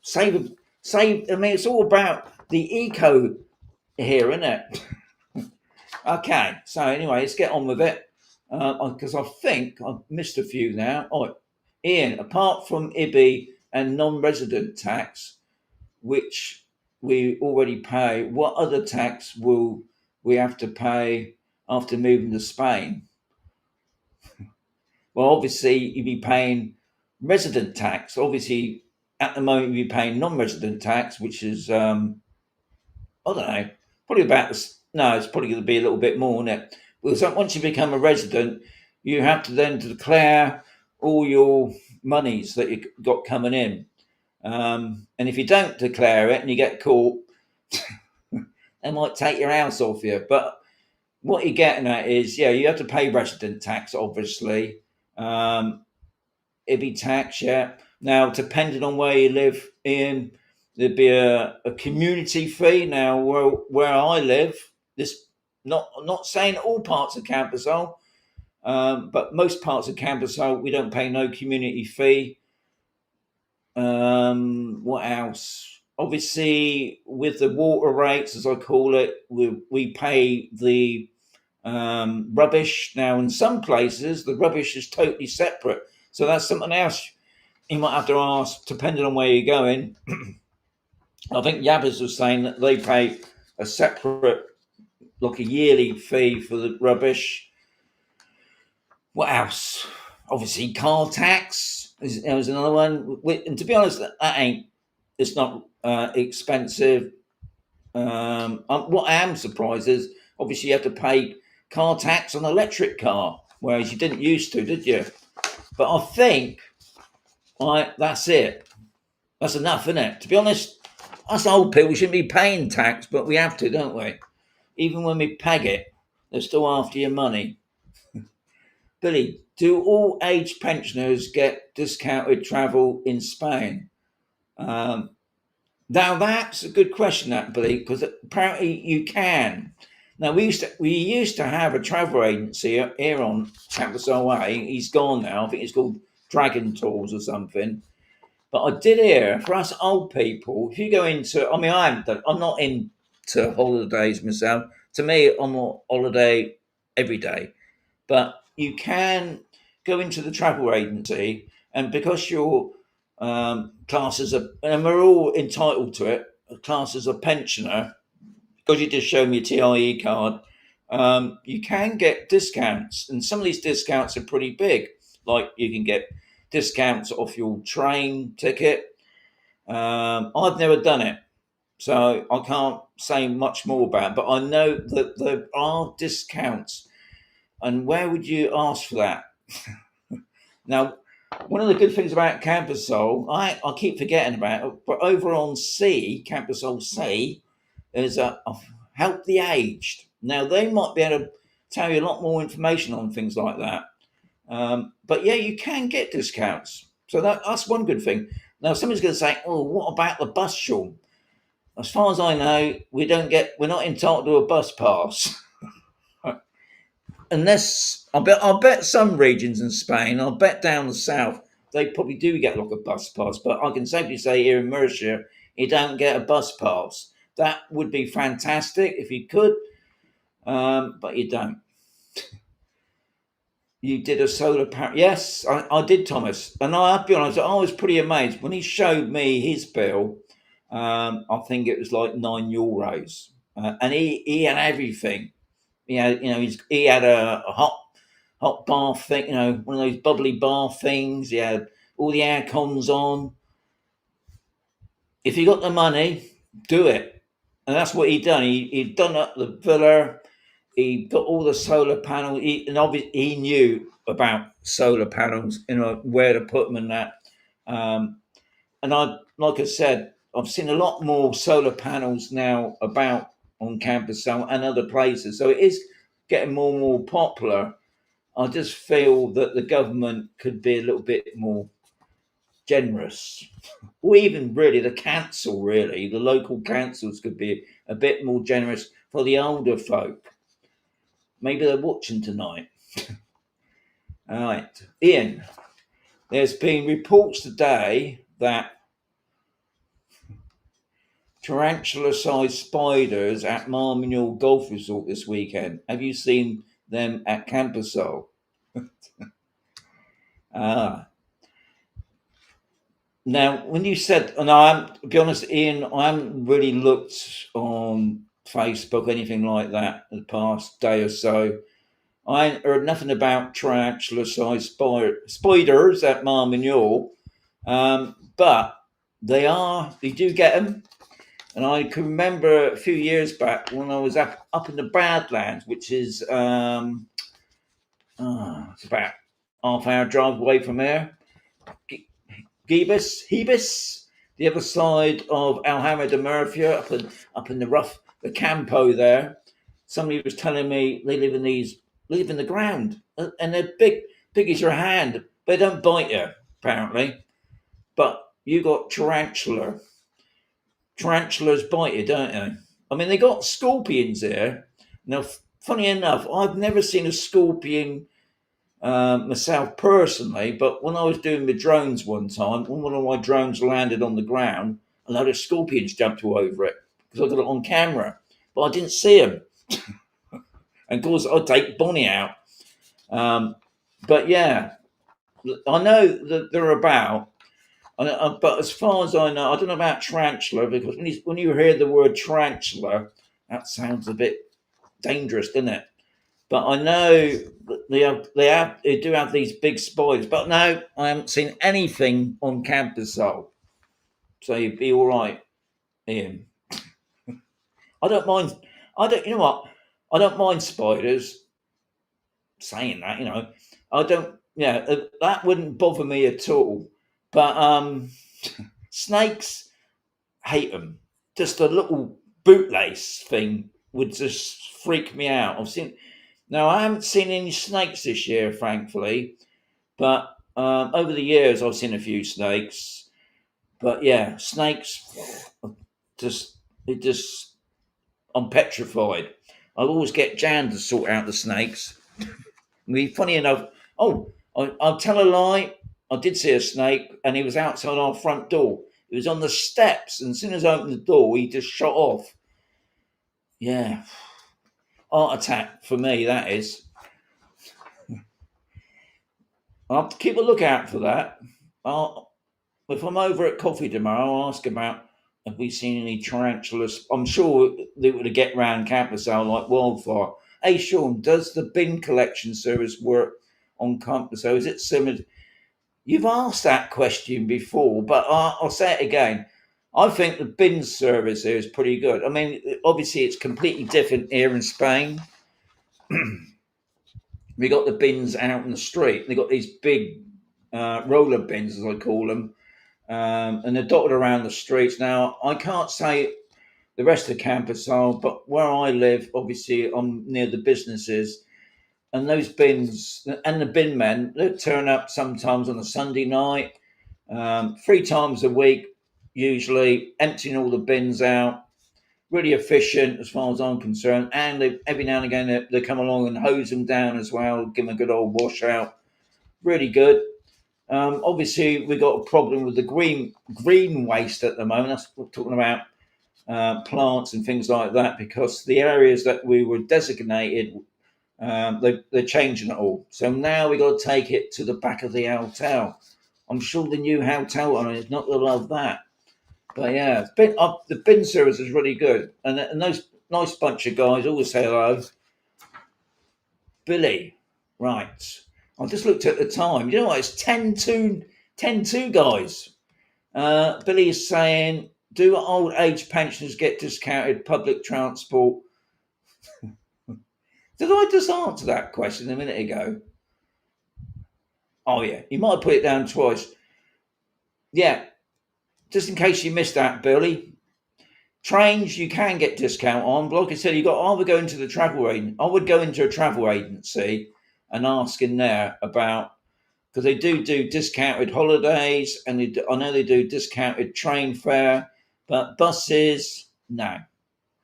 Save. I mean, it's all about the eco here, isn't it? Okay, so anyway, let's get on with it. Because I think I've missed a few now. Oh, Ian, apart from IBI and non-resident tax, which we already pay, what other tax will we have to pay after moving to Spain? Well, obviously, you'd be paying resident tax. Obviously, at the moment, you'd be paying non-resident tax, which is, I don't know, probably about this. No, it's probably going to be a little bit more, isn't it? Because once you become a resident, you have to then declare all your monies that you got coming in. And if you don't declare it and you get caught, they might take your house off you. But what you're getting at is, yeah, you have to pay resident tax, obviously. It'd be tax, yeah. Now, depending on where you live in, there'd be a community fee. Now, where I live, this not saying all parts of Camposol, but most parts of Camposol, we don't pay no community fee. What else? Obviously, with the water rates, as I call it, we pay the rubbish. Now, in some places, the rubbish is totally separate. So that's something else you might have to ask, depending on where you're going. I think Yabbers was saying that they pay a separate, like a yearly fee for the rubbish. What else? Obviously, car tax. There was another one. And to be honest, it's not expensive. What I am surprised is, obviously, you have to pay car tax on an electric car, whereas you didn't used to, did you? But I think that's it. That's enough, isn't it? To be honest, us old people shouldn't be paying tax, but we have to, don't we? Even when we peg it, they're still after your money. Billy, do all age pensioners get discounted travel in Spain? Now that's a good question, that Billy, because apparently you can. Now we used to have a travel agency here on Camposol Way. He's gone now. I think it's called Dragon Tours or something. But I did hear, for us old people, if you go into, I mean, I'm not into holidays myself. To me, I'm on holiday every day. But you can go into the travel agency, and because your class as a, and we're all entitled to it, class as a pensioner, because you just showed me a TIE card, you can get discounts, and some of these discounts are pretty big. Like you can get discounts off your train ticket. I've never done it, so I can't say much more about it, but I know that there are discounts. And where would you ask for that? Now, one of the good things about Camposol, I keep forgetting about it, but over on Camposol C, is Help the Aged. Now, they might be able to tell you a lot more information on things like that. But yeah, you can get discounts. So that's one good thing. Now, somebody's going to say, oh, what about the bus, Sean? As far as I know, we're not entitled to a bus pass. Unless, I bet some regions in Spain, I'll bet down the south, they probably do get like a bus pass. But I can safely say here in Murcia, you don't get a bus pass. That would be fantastic if you could, but you don't. You did a solar panel. Yes, I did, Thomas. And I have to be honest, I was pretty amazed when he showed me his bill. I think it was like €9, and he had everything. He had a hot bath thing, one of those bubbly bath things. He had all the air cons on. If you got the money, do it. And that's what he'd done. He'd done up the villa. He got all the solar panels. And obviously he knew about solar panels, where to put them and that. And like I said, I've seen a lot more solar panels now about on campus and other places. So it is getting more and more popular. I just feel that the government could be a little bit more generous, or even really the local councils could be a bit more generous for the older folk. Maybe they're watching tonight. All right, Ian, there's been reports today that tarantula-sized spiders at Marmignol Golf Resort this weekend. Have you seen them at Camposol? Now, when you said, and I'm to be honest, Ian, I haven't really looked on Facebook, anything like that, in the past day or so. I ain't heard nothing about tarantula-sized spiders at Marmignol, but they do get them. And I can remember a few years back when I was up in the Badlands, which is it's about half-hour drive away from here. Hebus, the other side of Alhama de Murcia, up in the Campo there. Somebody was telling me they live in the ground, and they're big as your hand. They don't bite you, apparently. But you got tarantulas bite you, don't they? I mean, they got scorpions here. Now, funny enough, I've never seen a scorpion myself personally, but when I was doing the drones one time, when one of my drones landed on the ground, a load of scorpions jumped all over it because I got it on camera, but I didn't see them. And of course, I'd take Bonnie out. But yeah, I know that they're about. But as far as I know, I don't know about tarantula, because when you hear the word tarantula, that sounds a bit dangerous, doesn't it? But I know that they do have these big spiders. But no, I haven't seen anything on Camposol, so you'd be all right, Ian. I don't mind. I don't. You know what? I don't mind spiders. Saying that, I don't. Yeah, that wouldn't bother me at all. But snakes, hate them. Just a little bootlace thing would just freak me out. Now, I haven't seen any snakes this year, thankfully, but over the years I've seen a few snakes. But yeah, snakes, I'm petrified. I always get Jan to sort out the snakes. Funny enough, I'll tell a lie. I did see a snake, and he was outside our front door. He was on the steps, and as soon as I opened the door, he just shot off. Yeah, heart attack for me, that is. I'll have to keep a lookout for that. If I'm over at coffee tomorrow, I'll ask about, have we seen any tarantulas? I'm sure they would get round Camposol like wildfire. Hey, Sean, does the bin collection service work on Camposol? Is it similar? You've asked that question before, but I'll say it again. I think the bin service here is pretty good. I mean, obviously, it's completely different here in Spain. We got the bins out in the street. They got these big roller bins, as I call them, and they're dotted around the streets. Now, I can't say the rest of Camposol, but where I live, obviously, I'm near the businesses. And those bins and the bin men, they turn up sometimes on a Sunday night, 3 times a week, usually emptying all the bins out. Really efficient as far as I'm concerned. And every now and again, they come along and hose them down as well, give them a good old wash out. Really good. Obviously, we've got a problem with the green waste at the moment. That's what we're talking about, plants and things like that, because the areas that we were designated, they're changing it all. So now we got to take it to the back of the hotel. I'm sure the new hotel owner is not going to love that. But yeah, the bin service is really good. And those nice bunch of guys always say hello. Billy, right. I just looked at the time. You know what? It's 10-2, guys. Billy is saying, do old age pensioners get discounted public transport? Did I just answer that question a minute ago? Oh, yeah. You might have put it down twice. Yeah. Just in case you missed that, Billy. Trains, you can get discount on. But like I said, you got either go into the travel agent. I would go into a travel agency and ask in there about, because they do discounted holidays, and I know they do discounted train fare, but buses, no.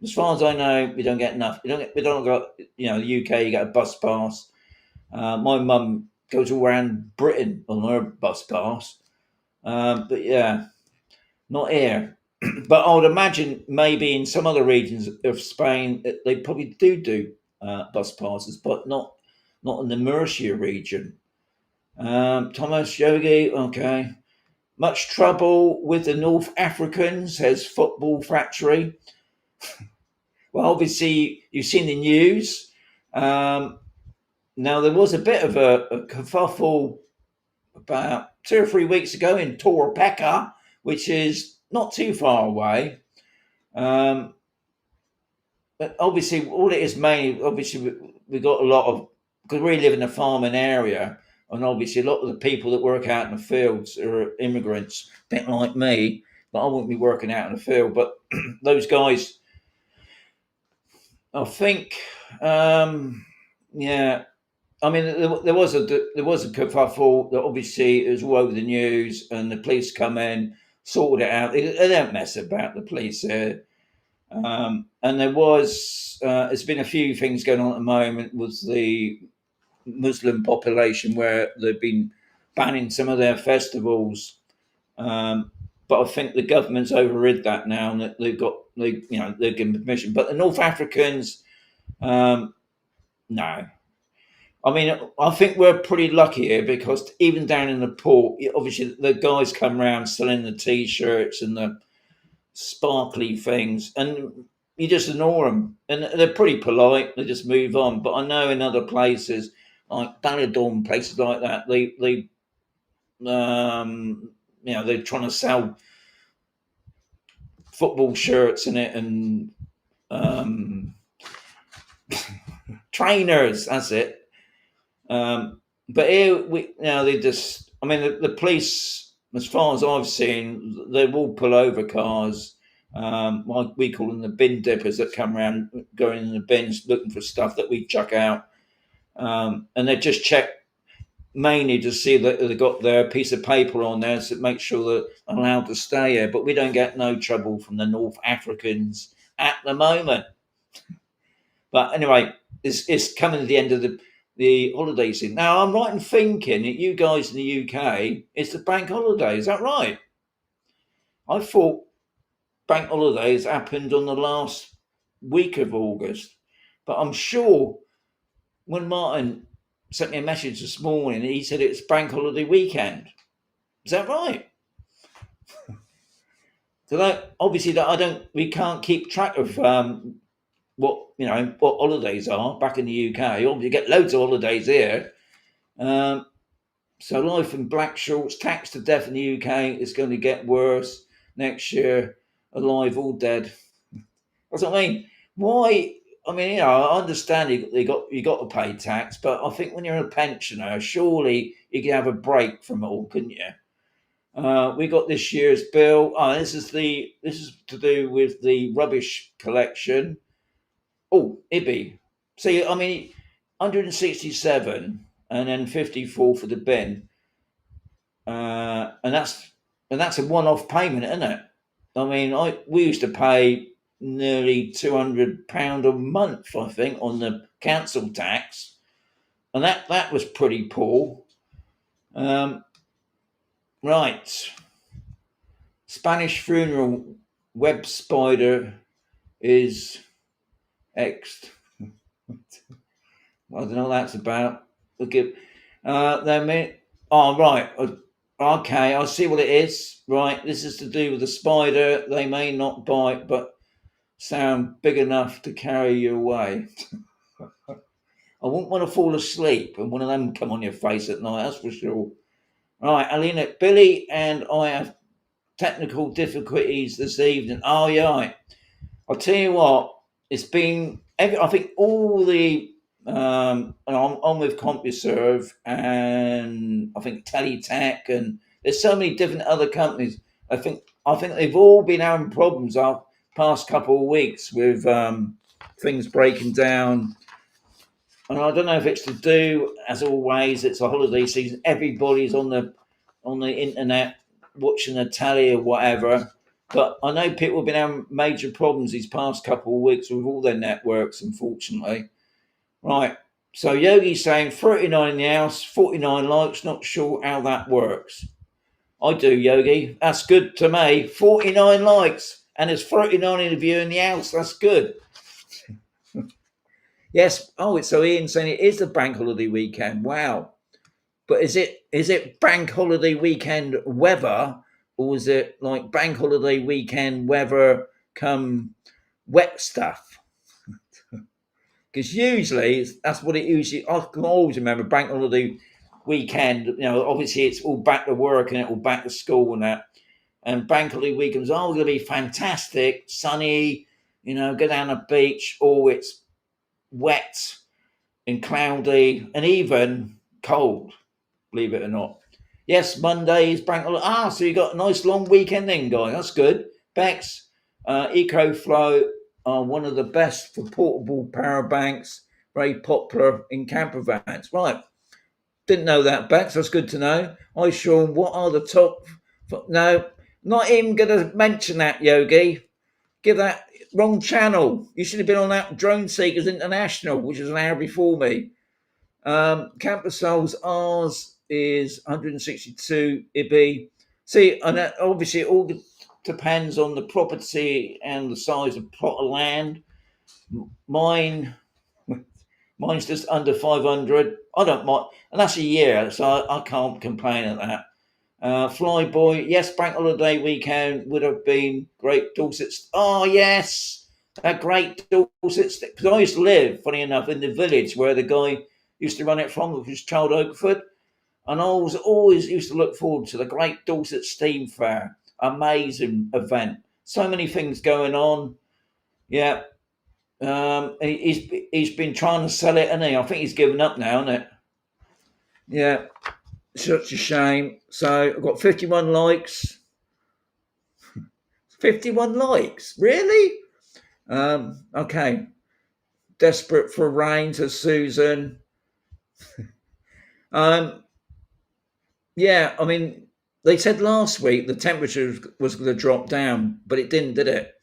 As far as I know, we don't get enough. We don't got, the UK, you get a bus pass. My mum goes all around Britain on her bus pass. But yeah, not here. But I would imagine maybe in some other regions of Spain, they probably do bus passes, but not in the Murcia region. Thomas Yogi, okay. much trouble with the North Africans, says Football Factory. Well, obviously, you've seen the news. Now, there was a bit of a kerfuffle about 2 or 3 weeks ago in Torapeka, which is not too far away. But obviously, all it is mainly, obviously, we got a lot of, because we live in a farming area, and obviously a lot of the people that work out in the fields are immigrants, a bit like me, but I wouldn't be working out in the field. But those guys, I think, yeah, I mean, there was a kerfuffle that obviously it was all over the news, and the police come in, sorted it out. They don't mess about, the police here. And there's been a few things going on at the moment with the Muslim population where they've been banning some of their festivals. But I think the government's overrid that now, and that they're given permission. But the North Africans, no. I mean, I think we're pretty lucky here, because even down in the port, obviously the guys come around selling the T-shirts and the sparkly things, and you just ignore them, and they're pretty polite. They just move on. But I know in other places, like Benidorm, places like that, they're trying to sell football shirts in it, and trainers. That's it. But here they just. I mean, the police, as far as I've seen, they will pull over cars. Like we call them the bin dippers, that come around going in the bins looking for stuff that we chuck out, and they just check mainly to see that they've got their piece of paper on there to make sure that they're allowed to stay here. But we don't get no trouble from the North Africans at the moment. But anyway, it's coming to the end of the holiday season. Now, I'm right in thinking that you guys in the UK, it's the bank holiday. Is that right? I thought bank holidays happened on the last week of August, but I'm sure when Martin sent me a message this morning, he said it's bank holiday weekend. Is that right? So obviously we can't keep track of what holidays are back in the UK. Obviously, you get loads of holidays here. So life in black shorts, taxed to death in the UK is going to get worse next year. Alive or dead. That's what I mean. Why? I mean, I understand you got to pay tax, but I think when you're a pensioner, surely you can have a break from it all, couldn't you? We got this year's bill. This is to do with the rubbish collection. Oh, IBI. See, I mean, 167 and then 54 for the bin, and that's a one-off payment, isn't it? I mean, we used to pay nearly £200 a month, I think, on the council tax, and that was pretty poor. Right. Spanish funeral web spider is X'd. I don't know what that's about. Okay. Right. Okay, I see what it is. Right, this is to do with the spider. They may not bite, but sound big enough to carry you away. I wouldn't want to fall asleep and one of them come on your face at night, that's for sure. Right, Alina, Billy and I have technical difficulties this evening. Oh, yeah. I'll tell you what, it's been, I think all the, I'm with CompuServe and I think Teletech, and there's so many different other companies. I think they've all been having problems our past couple of weeks with things breaking down. And I don't know if it's to do, as always, it's a holiday season. Everybody's on the internet watching the telly or whatever. But I know people have been having major problems these past couple of weeks with all their networks, unfortunately. Right. So Yogi's saying 39 in the house, 49 likes. Not sure how that works. I do, Yogi. That's good to me. 49 likes. And there's 39 of you in the house. That's good. Yes. Oh, so Ian's saying it is the bank holiday weekend. Wow. But is it bank holiday weekend weather, or was it like bank holiday weekend weather come wet stuff? Because usually that's what it usually. I can always remember bank holiday weekend. You know, obviously it's all back to work and it all back to school and that. And bank holiday weekends are going to be fantastic, sunny. You know, go down the beach. Oh, it's wet and cloudy and even cold. Believe it or not. Yes, Monday is bank holiday. Ah, so you got a nice long weekend then, guys. That's good. Bex, EcoFlow are one of the best for portable power banks. Very popular in camper vans. Right. Didn't know that, Bex. That's good to know. Hi, Sean. What are the top? No, not even going to mention that, Yogi. Give that wrong channel. You should have been on that Drone Seekers International, which was an hour before me. Camposol's ours is 162 IBI. See, and obviously it all depends on the property and the size of plot of land. Mine's just under 500. I don't mind, and that's a year, so I can't complain at that. Flyboy, yes, bank holiday weekend would have been great. Dorset, oh yes, a great Dorset. Because I used to live, funny enough, in the village where the guy used to run it from, which was Child Oakford, and I was always used to look forward to the Great Dorset Steam Fair. Amazing event. So many things going on. Yeah. He's been trying to sell it, and I think he's given up now, isn't it? Yeah. Such a shame. So I've got 51 likes. 51 likes? Really? Okay. Desperate for rain, says Susan. Yeah, I mean, they said last week the temperature was going to drop down, but it didn't, did it?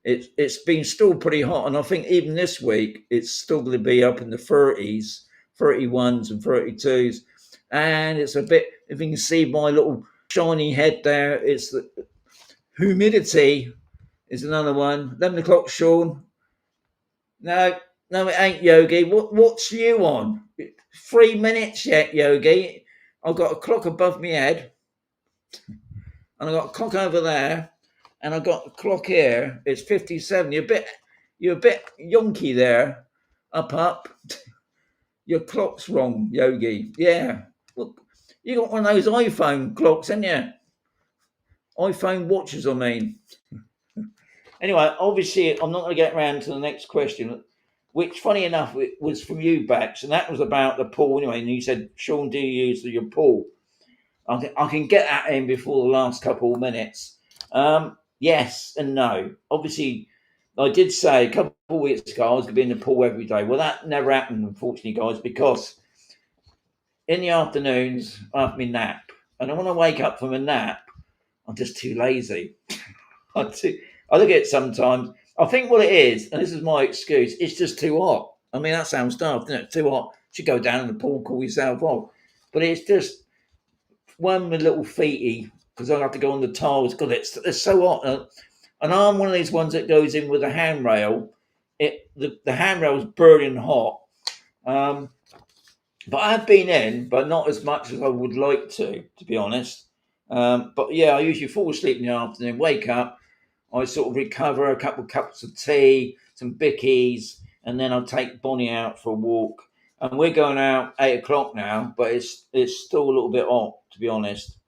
It's been still pretty hot, and I think even this week it's still going to be up in the 30s, 31s and 32s, and it's a bit. If you can see my little shiny head there, it's the humidity is another one. 11 o'clock, Sean. No, it ain't, Yogi. What's you on? 3 minutes yet, Yogi? I've got a clock above my head, and I've got a clock over there, and I've got a clock here. It's 57. You're a bit yonky there. Up. Your clock's wrong, Yogi. Yeah. Look, you got one of those iPhone clocks, haven't you? iPhone watches, I mean. Anyway, obviously, I'm not going to get around to the next question, which, funny enough, it was from you, Bax, and that was about the pool. Anyway, and you said, Sean, do you use your pool? I can get that in before the last couple of minutes. Yes and no. Obviously, I did say a couple of weeks ago I was going to be in the pool every day. Well, that never happened, unfortunately, guys, because in the afternoons I have my nap, and when I wake up from a nap, I'm just too lazy. I look at it sometimes. I think what it is, and this is my excuse, it's just too hot. I mean, that sounds daft, doesn't it? Too hot. You should go down in the pool, cool yourself off. But it's just one with little feety, because I have to go on the tiles because it's so hot. And I'm one of these ones that goes in with a handrail. The handrail's burning hot. But I've been in, but not as much as I would like to be honest. But yeah, I usually fall asleep in the afternoon, wake up, I sort of recover, a couple of cups of tea, some bickies, and then I'll take Bonnie out for a walk. And we're going out 8 o'clock now, but it's still a little bit hot, to be honest.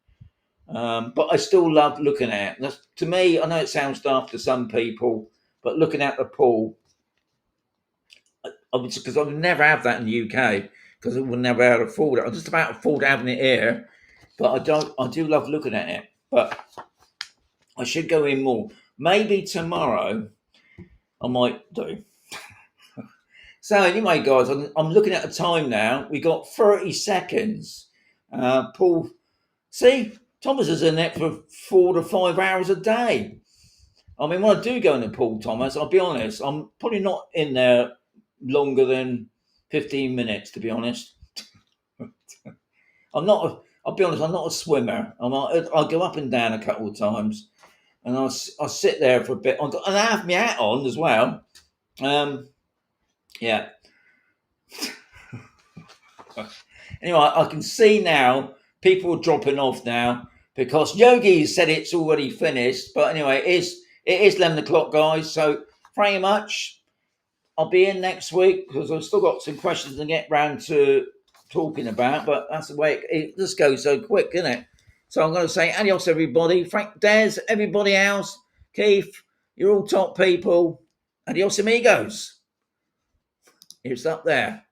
But I still love looking at it. To me, I know it sounds daft to some people, but looking at the pool, because I would never have that in the UK, because I would never be able to afford it. I just about afford having it here, but I do love looking at it. But I should go in more. Maybe tomorrow I might do. So anyway, guys, I'm looking at the time now. We got 30 seconds. Paul, see, Thomas is in it for 4 to 5 hours a day. I mean, when I do go in the pool, Thomas, I'll be honest, I'm probably not in there longer than 15 minutes, to be honest. I'll be honest, I'm not a swimmer. I'll go up and down a couple of times, and I'll sit there for a bit. And I have my hat on as well. Yeah. Anyway, I can see now people are dropping off now. because Yogi said it's already finished. But anyway, it is 11 o'clock, guys. So very much. I'll be in next week because I've still got some questions to get round to talking about, but that's the way it just goes so quick, isn't it? So I'm going to say adios, everybody. Frank, Des, everybody else, Keith, you're all top people. Adios, amigos. It's up there.